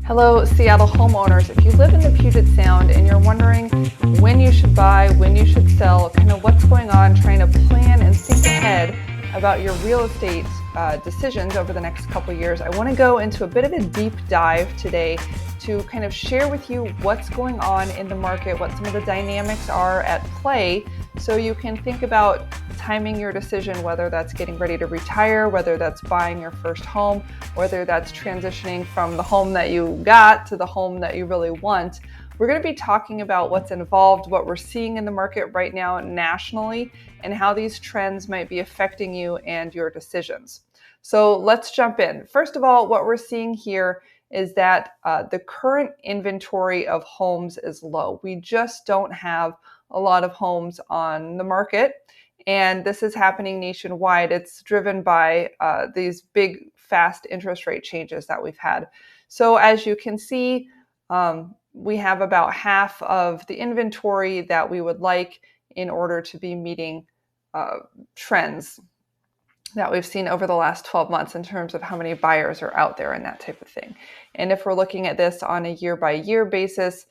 Hello, Seattle homeowners. If you live in the Puget Sound and you're wondering when you should buy, when you should sell, kind of what's going on, trying to plan and think ahead about your real estate decisions over the next couple of years, I want to go into a bit of a deep dive today to kind of share with you what's going on in the market, what some of the dynamics are at play, so you can think about timing your decision, whether that's getting ready to retire, whether that's buying your first home, whether that's transitioning from the home that you got to the home that you really want. We're going to be talking about what's involved, what we're seeing in the market right now nationally, and how these trends might be affecting you and your decisions. So let's jump in. First of all, what we're seeing here is that the current inventory of homes is low. We just don't have a lot of homes on the market, and this is happening nationwide. It's driven by these big, fast interest rate changes that we've had. So as you can see, we have about half of the inventory that we would like in order to be meeting trends that we've seen over the last 12 months in terms of how many buyers are out there and that type of thing. And if we're looking at this on a year-by-year basis,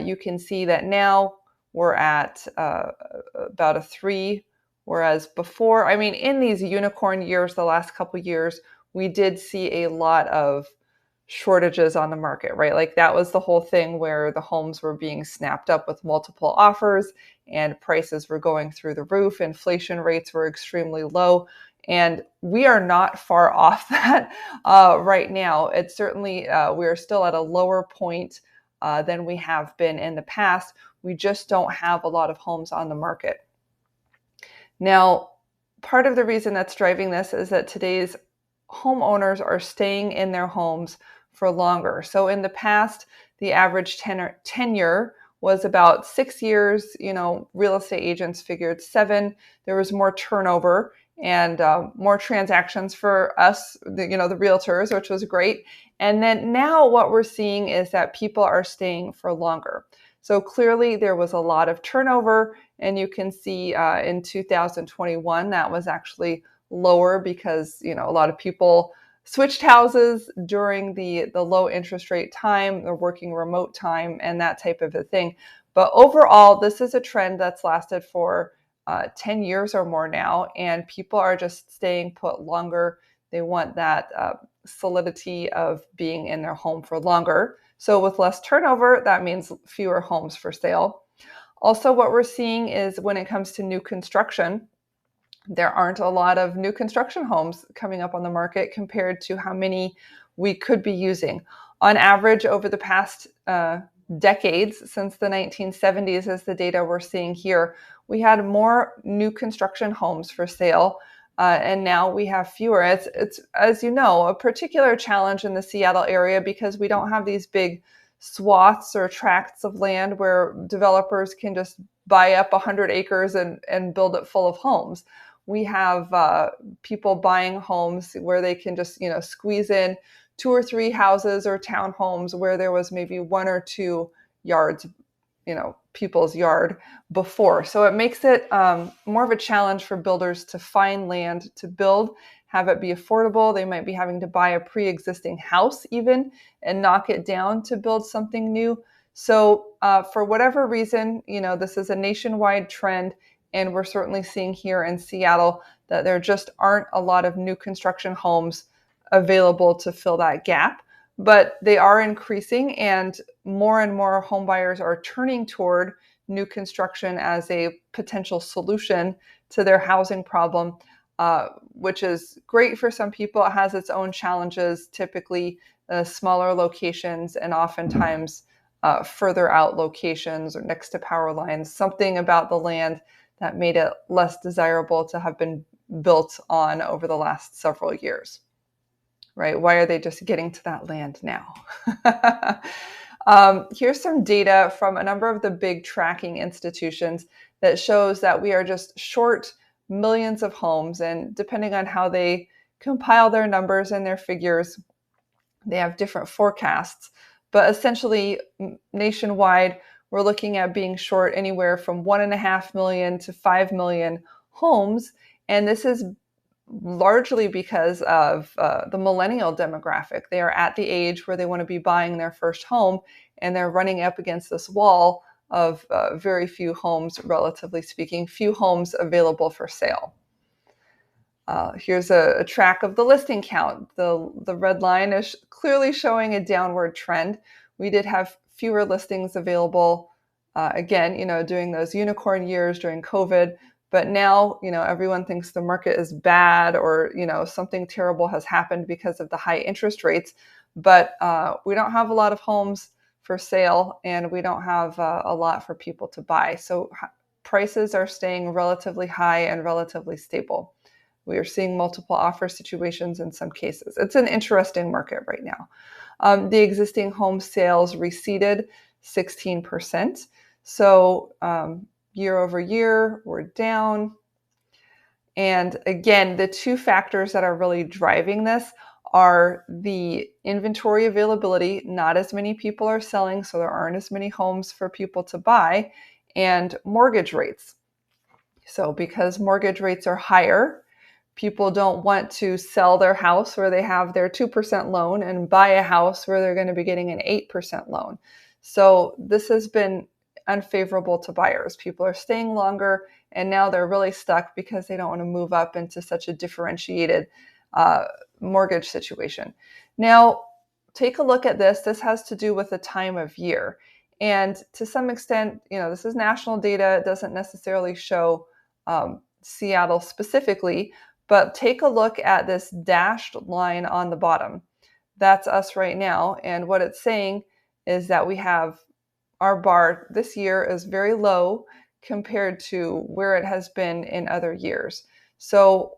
you can see that now we're at about a 3, whereas before, in these unicorn years, the last couple years, we did see a lot of shortages on the market, right? Like that was the whole thing where the homes were being snapped up with multiple offers and prices were going through the roof. Inflation rates were extremely low. And we are not far off that right now. It's certainly, we're still at a lower point than we have been in the past. We just don't have a lot of homes on the market. Now, part of the reason that's driving this is that today's homeowners are staying in their homes for longer. So in the past, the average tenure was about 6 years. Real estate agents figured 7. There was more turnover and more transactions for us, the realtors, which was great. And then now what we're seeing is that people are staying for longer. So clearly there was a lot of turnover, and you can see in 2021 that was actually lower because a lot of people switched houses during the low interest rate time, the working remote time, and that type of a thing. But overall, this is a trend that's lasted for 10 years or more now, and people are just staying put longer. They want that solidity of being in their home for longer. So with less turnover, that means fewer homes for sale. Also, what we're seeing is when it comes to new construction, there aren't a lot of new construction homes coming up on the market compared to how many we could be using. On average, over the past decades, since the 1970s is the data we're seeing here, we had more new construction homes for sale, and now we have fewer. It's, as you know, a particular challenge in the Seattle area because we don't have these big swaths or tracts of land where developers can just buy up 100 acres and build it full of homes. We have people buying homes where they can just, squeeze in 2 or 3 houses or townhomes where there was maybe 1 or 2 yards, people's yard before. So it makes it more of a challenge for builders to find land to build, have it be affordable. They might be having to buy a pre-existing house even and knock it down to build something new. So for whatever reason, this is a nationwide trend. And we're certainly seeing here in Seattle that there just aren't a lot of new construction homes available to fill that gap, but they are increasing, and more home buyers are turning toward new construction as a potential solution to their housing problem, which is great for some people. It has its own challenges, typically smaller locations and oftentimes further out locations or next to power lines, something about the land that made it less desirable to have been built on over the last several years, right? Why are they just getting to that land now? Here's some data from a number of the big tracking institutions that shows that we are just short millions of homes. And depending on how they compile their numbers and their figures, they have different forecasts. But essentially, nationwide, we're looking at being short anywhere from 1.5 million to 5 million homes. And this is largely because of the millennial demographic. They are at the age where they want to be buying their first home, and they're running up against this wall of very few homes, relatively speaking, few homes available for sale. Here's a track of the listing count. The red line is clearly showing a downward trend. We did have fewer listings available, again, during those unicorn years during COVID. But now, everyone thinks the market is bad, or, something terrible has happened because of the high interest rates. But we don't have a lot of homes for sale, and we don't have a lot for people to buy. So prices are staying relatively high and relatively stable. We are seeing multiple offer situations in some cases. It's an interesting market right now. The existing home sales receded 16%. So year over year, we're down. And again, the two factors that are really driving this are the inventory availability. Not as many people are selling, so there aren't as many homes for people to buy, and mortgage rates. So because mortgage rates are higher, people don't want to sell their house where they have their 2% loan and buy a house where they're going to be getting an 8% loan. So this has been unfavorable to buyers. People are staying longer, and now they're really stuck because they don't want to move up into such a differentiated mortgage situation. Now, take a look at this. This has to do with the time of year. And to some extent, this is national data. It doesn't necessarily show Seattle specifically, but take a look at this dashed line on the bottom. That's us right now. And what it's saying is that we have our bar this year is very low compared to where it has been in other years. So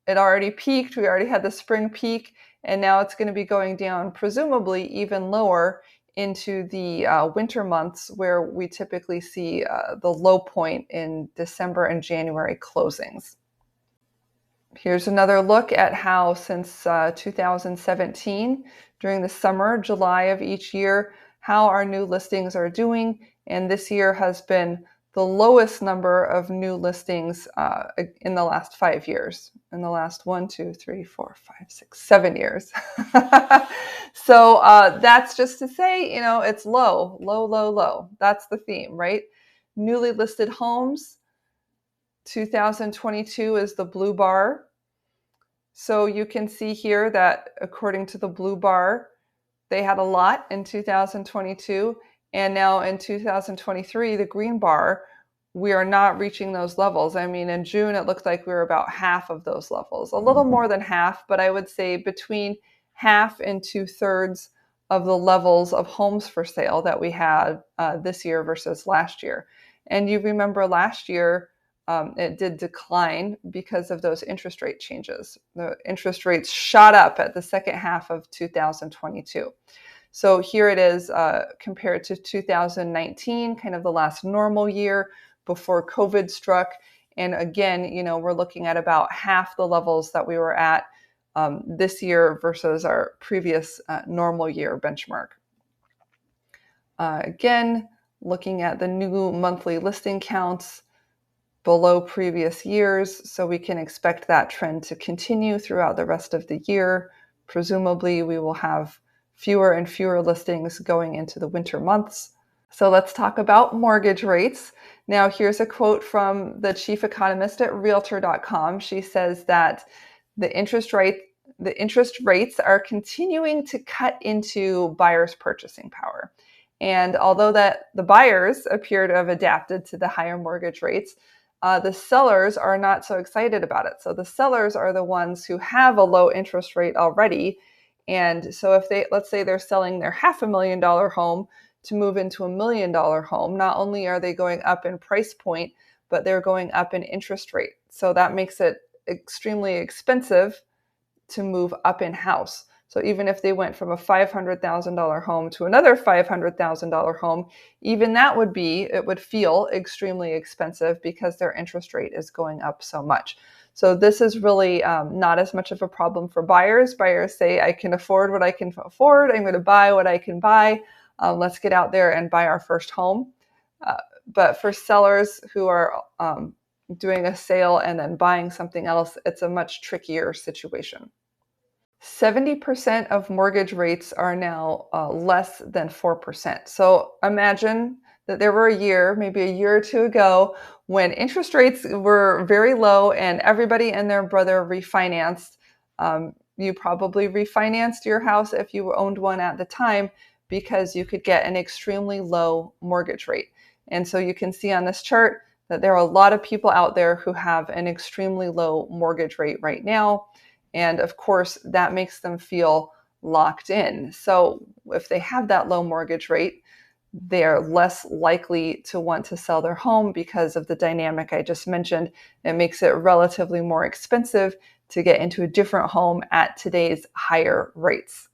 it already peaked. We already had the spring peak, and now it's going to be going down, presumably even lower into the winter months, where we typically see the low point in December and January closings. Here's another look at how since 2017, during the summer, July of each year, how our new listings are doing. And this year has been the lowest number of new listings in the last 5 years, in the last 7 years. So that's just to say, it's low, low, low, low. That's the theme, right? Newly listed homes, 2022 is the blue bar. So you can see here that according to the blue bar, they had a lot in 2022. And now in 2023, the green bar, we are not reaching those levels. I mean, in June, it looked like we were about half of those levels, a little more than half, but I would say between half and 2/3 of the levels of homes for sale that we had this year versus last year. And you remember last year, it did decline because of those interest rate changes. The interest rates shot up at the second half of 2022. So here it is compared to 2019, kind of the last normal year before COVID struck. And again, we're looking at about half the levels that we were at this year versus our previous normal year benchmark. Again, looking at the new monthly listing counts below previous years, so we can expect that trend to continue throughout the rest of the year. Presumably, we will have fewer and fewer listings going into the winter months. So let's talk about mortgage rates. Now, here's a quote from the chief economist at realtor.com. She says that the interest rates are continuing to cut into buyers' purchasing power. And although that the buyers appear to have adapted to the higher mortgage rates, the sellers are not so excited about it. So the sellers are the ones who have a low interest rate already. And so if let's say they're selling their $500,000 home to move into $1 million home, not only are they going up in price point, but they're going up in interest rate. So that makes it extremely expensive to move up in house. So even if they went from a $500,000 home to another $500,000 home, even that would feel extremely expensive because their interest rate is going up so much. So this is really not as much of a problem for buyers. Buyers say, I can afford what I can afford. I'm going to buy what I can buy. Let's get out there and buy our first home. But for sellers who are doing a sale and then buying something else, it's a much trickier situation. 70% of mortgage rates are now less than 4%. So imagine that there were maybe a year or two ago, when interest rates were very low and everybody and their brother refinanced. You probably refinanced your house if you owned one at the time because you could get an extremely low mortgage rate. And so you can see on this chart that there are a lot of people out there who have an extremely low mortgage rate right now. And of course, that makes them feel locked in. So if they have that low mortgage rate, they're less likely to want to sell their home because of the dynamic I just mentioned. It makes it relatively more expensive to get into a different home at today's higher rates.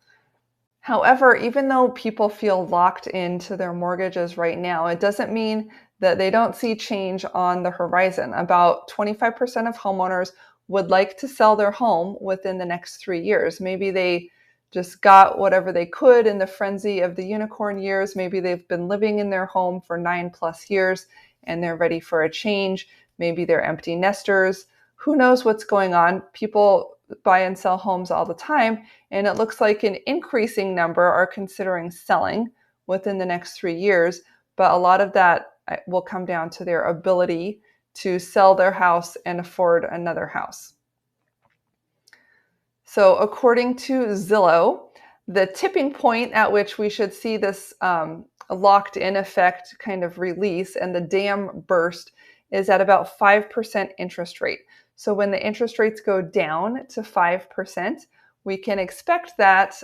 However, even though people feel locked into their mortgages right now, it doesn't mean that they don't see change on the horizon. About 25% of homeowners would like to sell their home within the next 3 years. Maybe they just got whatever they could in the frenzy of the unicorn years. Maybe they've been living in their home for 9+ years and they're ready for a change. Maybe they're empty nesters. Who knows what's going on? People buy and sell homes all the time, and it looks like an increasing number are considering selling within the next 3 years. But a lot of that will come down to their ability to sell their house and afford another house. So according to Zillow, the tipping point at which we should see this locked in effect kind of release and the dam burst is at about 5% interest rate. So when the interest rates go down to 5%, we can expect that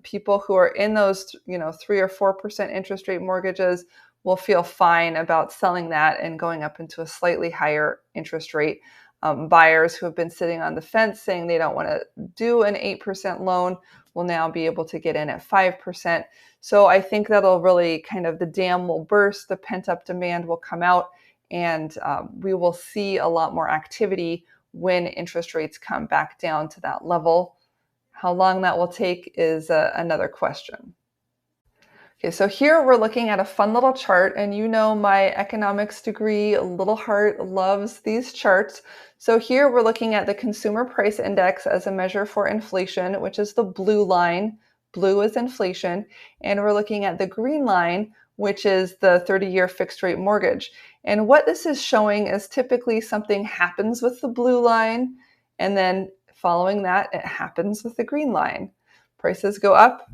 people who are in those 3 or 4% interest rate mortgages will feel fine about selling that and going up into a slightly higher interest rate. Buyers who have been sitting on the fence saying they don't want to do an 8% loan will now be able to get in at 5%. So I think that'll really the dam will burst, the pent-up demand will come out, and we will see a lot more activity when interest rates come back down to that level. How long that will take is another question. Okay, so here we're looking at a fun little chart, and my economics degree, little heart, loves these charts. So here we're looking at the Consumer Price Index as a measure for inflation, which is the blue line. Blue is inflation. And we're looking at the green line, which is the 30-year fixed rate mortgage. And what this is showing is typically something happens with the blue line, and then following that, it happens with the green line. Prices go up,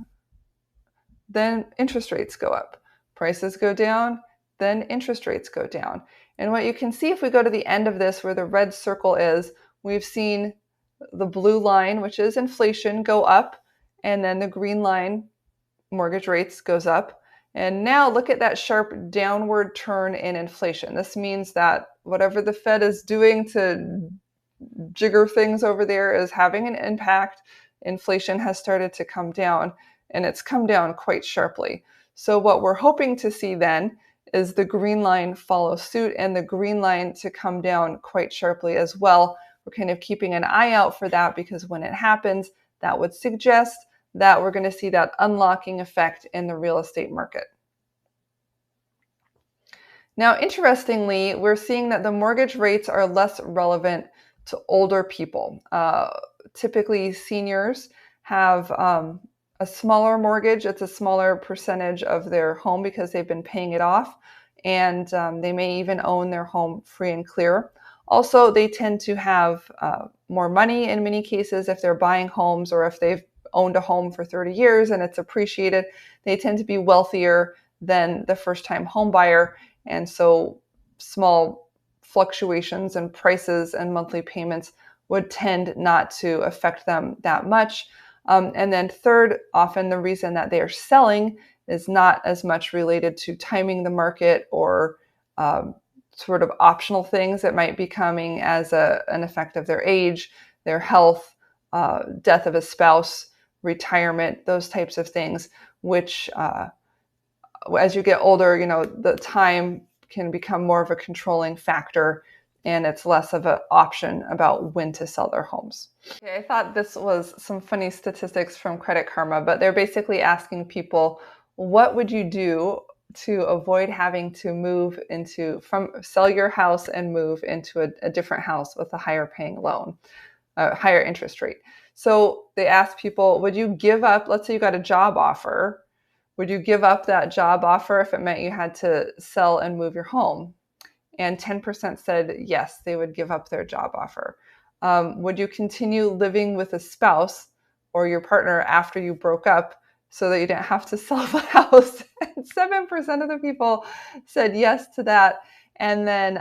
then interest rates go up. Prices go down, then interest rates go down. And what you can see if we go to the end of this where the red circle is, we've seen the blue line, which is inflation, go up, and then the green line, mortgage rates, goes up. And now look at that sharp downward turn in inflation. This means that whatever the Fed is doing to jigger things over there is having an impact. Inflation has started to come down, and it's come down quite sharply. So what we're hoping to see then is the green line follow suit and the green line to come down quite sharply as well. We're keeping an eye out for that because when it happens, that would suggest that we're going to see that unlocking effect in the real estate market. Now, interestingly, we're seeing that the mortgage rates are less relevant to older people. Typically, seniors have a smaller mortgage. It's a smaller percentage of their home because they've been paying it off, and they may even own their home free and clear. Also, they tend to have more money in many cases if they're buying homes, or if they've owned a home for 30 years and it's appreciated. They tend to be wealthier than the first-time home buyer, and so small fluctuations in prices and monthly payments would tend not to affect them that much. And then third, often the reason that they are selling is not as much related to timing the market or sort of optional things that might be coming as an effect of their age, their health, death of a spouse, retirement, those types of things, which as you get older, the time can become more of a controlling factor, and it's less of an option about when to sell their homes. Okay, I thought this was some funny statistics from Credit Karma, but they're basically asking people, what would you do to avoid having to sell your house and move into a different house with a higher paying loan, a higher interest rate. So they asked people, would you give up, let's say you got a job offer, would you give up that job offer if it meant you had to sell and move your home? And 10% said yes, they would give up their job offer. Would you continue living with a spouse or your partner after you broke up so that you didn't have to sell the house? And 7% of the people said yes to that. And then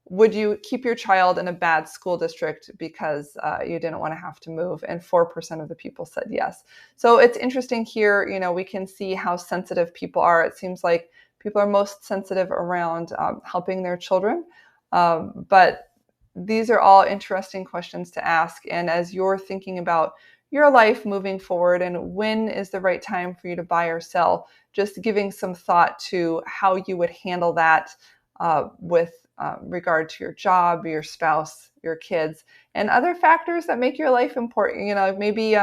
would you keep your child in a bad school district because you didn't want to have to move? And 4% of the people said yes. So it's interesting here, we can see how sensitive people are. It seems like people are most sensitive around helping their children. But these are all interesting questions to ask. And as you're thinking about your life moving forward and when is the right time for you to buy or sell, just giving some thought to how you would handle that with regard to your job, your spouse, your kids, and other factors that make your life important. Maybe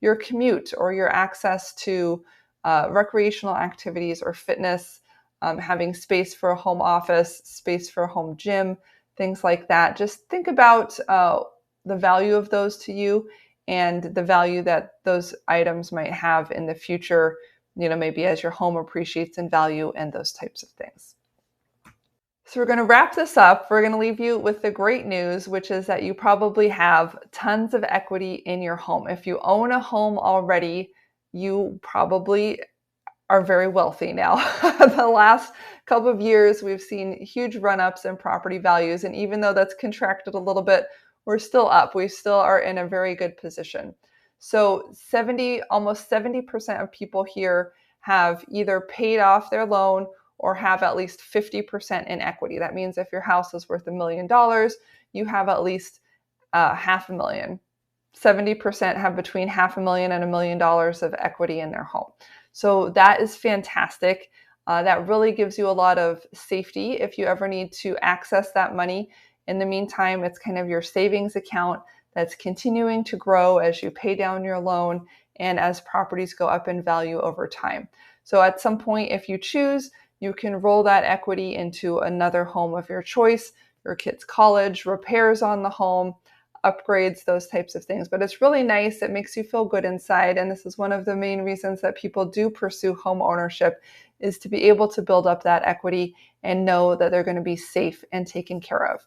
your commute or your access to recreational activities or fitness, having space for a home office, space for a home gym, things like that. Just think about the value of those to you and the value that those items might have in the future, maybe as your home appreciates in value and those types of things. So we're going to wrap this up. We're going to leave you with the great news, which is that you probably have tons of equity in your home. If you own a home already, you probably are very wealthy now. The last couple of years, we've seen huge run-ups in property values. And even though that's contracted a little bit, we're still up. We still are in a very good position. So almost 70% of people here have either paid off their loan or have at least 50% in equity. That means if your house is worth $1 million, you have at least $500,000. 70% have between $500,000 and $1 million of equity in their home. So that is fantastic. That really gives you a lot of safety if you ever need to access that money. In the meantime, it's kind of your savings account that's continuing to grow as you pay down your loan and as properties go up in value over time. So at some point, if you choose, you can roll that equity into another home of your choice, your kid's college, repairs on the home, upgrades, those types of things. But it's really nice. It makes you feel good inside. And this is one of the main reasons that people do pursue home ownership, is to be able to build up that equity and know that they're going to be safe and taken care of.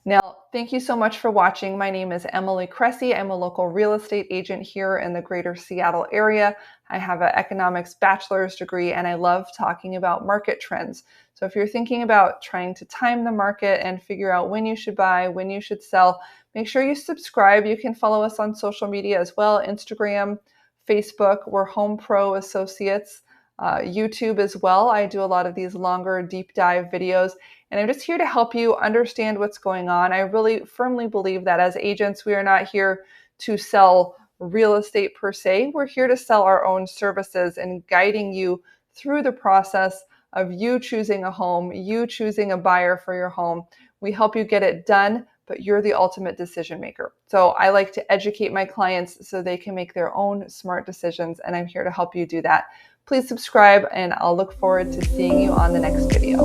Now, thank you so much for watching. My name is Emily Cressey. I'm a local real estate agent here in the greater Seattle area. I have an economics bachelor's degree and I love talking about market trends. So if you're thinking about trying to time the market and figure out when you should buy, when you should sell, make sure you subscribe. You can follow us on social media as well, Instagram, Facebook. We're Home Pro Associates. YouTube as well. I do a lot of these longer deep dive videos, and I'm just here to help you understand what's going on. I really firmly believe that as agents, we are not here to sell real estate per se. We're here to sell our own services and guiding you through the process of you choosing a home, you choosing a buyer for your home. We help you get it done, but you're the ultimate decision maker. So I like to educate my clients so they can make their own smart decisions, and I'm here to help you do that. Please subscribe, and I'll look forward to seeing you on the next video.